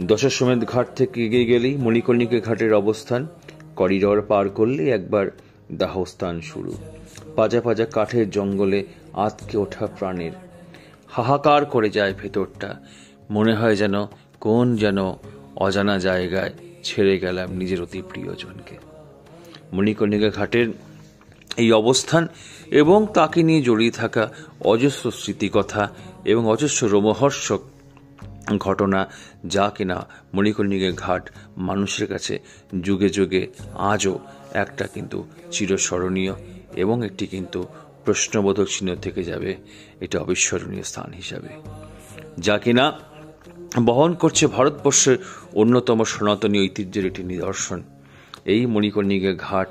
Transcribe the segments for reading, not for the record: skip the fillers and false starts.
দশাশ্বমেধ ঘাট থেকে এগিয়ে গেলেই মণিকর্ণিকা ঘাটের অবস্থান। করিডর পার করলে একবার দাহস্থান শুরু। পাজা পাজা কাঠের জঙ্গলে আতকে ওঠা প্রাণের হাহাকার করে যায় ভেতরটা। মনে হয় যেন কোন অজানা জায়গায় ছেড়ে গেলাম নিজের অতি প্রিয়জনকে। মণিকর্ণিকা ঘাটের এই অবস্থান এবং তাকে নিয়ে জড়িয়ে থাকা অজস্র স্মৃতিকথা এবং অজস্র রোমহর্ষক ঘটনা, যা কিনা মণিকর্ণিকা ঘাট মানুষের কাছে যুগে যুগে আজও একটা কিন্তু চিরস্মরণীয় এবং একটি কিন্তু প্রশ্নবোধক চিহ্ন থেকে যাবে, এটা অবিস্মরণীয় স্থান হিসাবে, যা কিনা বহন করছে ভারতবর্ষের অন্যতম সনাতনী ঐতিহ্যের একটি নিদর্শন। এই মণিকর্ণিকা ঘাট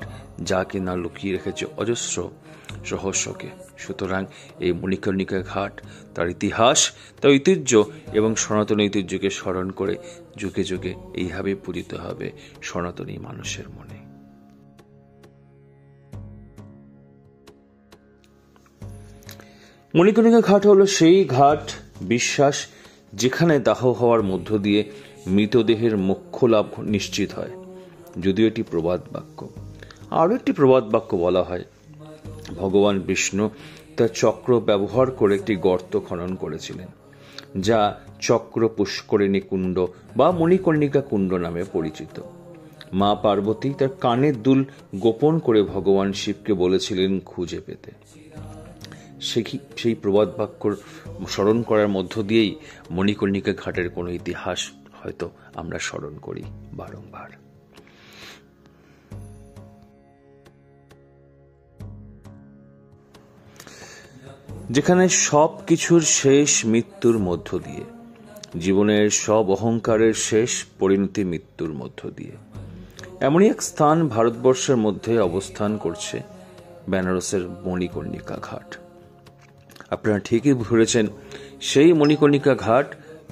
যা কিনা লুকিয়ে রেখেছে অজস্র রহস্যকে। সুতরাং এই মণিকর্ণিকা ঘাট তার ইতিহাস, তার ঐতিহ্য এবং সনাতনী ঐতিহ্যকে স্মরণ করে যুগে যুগে এইভাবে পূজিত হবে সনাতনী মানুষের মনে। মণিকর্ণিকা ঘাট হলো সেই ঘাট বিশ্বাস যেখানে দাহ হওয়ার মধ্য দিয়ে মৃতদেহের মোক্ষ লাভ নিশ্চিত হয়। যদিও এটি প্রবাদ বাক্য। আরও একটি প্রবাদ বাক্য বলা হয়, ভগবান বিষ্ণু তার চক্র ব্যবহার করে একটি গর্ত খনন করেছিলেন, যা চক্র পুষ্করিণী কুণ্ড বা মণিকর্ণিকা কুণ্ড নামে পরিচিত। মা পার্বতী তার কানের দুল গোপন করে ভগবান শিবকে বলেছিলেন খুঁজে পেতে। সেই প্রবাদ বাক্য স্মরণ করার মধ্য দিয়েই মণিকর্ণিকা ঘাটের কোনো ইতিহাস হয়তো আমরা স্মরণ করি বারংবার। যেখানে সব কিছুর শেষ মৃত্যুর মধ্য দিয়ে, জীবনের সব অহংকারের শেষ পরিণতি মৃত্যুর মধ্য দিয়ে, এমনই এক স্থান ভারতবর্ষের মধ্যে অবস্থান করছে বেনারসের মণিকর্ণিকা ঘাট। আপনারা ঠিকই ধরেছেন, সেই মণিকর্ণিকা ঘাট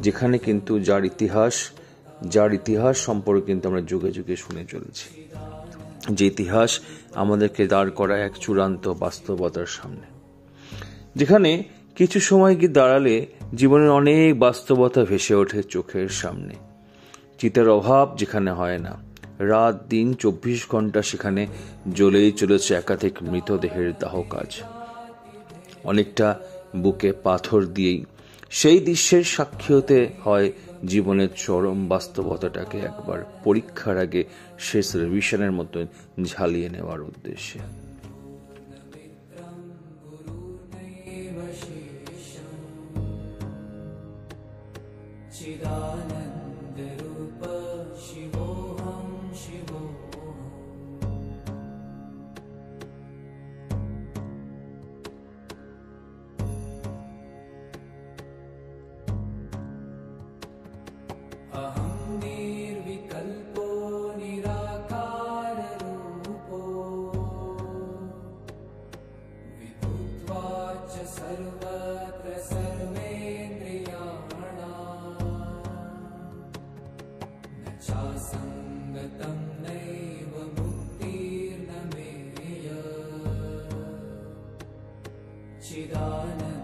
যেখানে কিন্তু যার ইতিহাস সম্পর্কে কিন্তু আমরা যুগে যুগে শুনে চলেছি, যে ইতিহাস আমাদেরকে দাঁড় করায় এক চূড়ান্ত বাস্তবতার সামনে, যেখানে কিছু সময় গিয়ে দাঁড়ালে জীবনের অনেক বাস্তবতা ভেসে ওঠে চোখের সামনে। চিতার অভাব যেখানে হয় না, রাত দিন 24 ঘন্টা সেখানে জ্বলেই চলেছে একাধিক মৃতদেহের দাহ কাজ। অনেকটা বুকে পাথর দিয়েই সেই দৃশ্যের সাক্ষী হতে হয় জীবনের চরম বাস্তবতাটাকে একবার পরীক্ষার আগে শেষ রিভিশনের মতো ঝালিয়ে নেওয়ার উদ্দেশ্যে। चिदानंद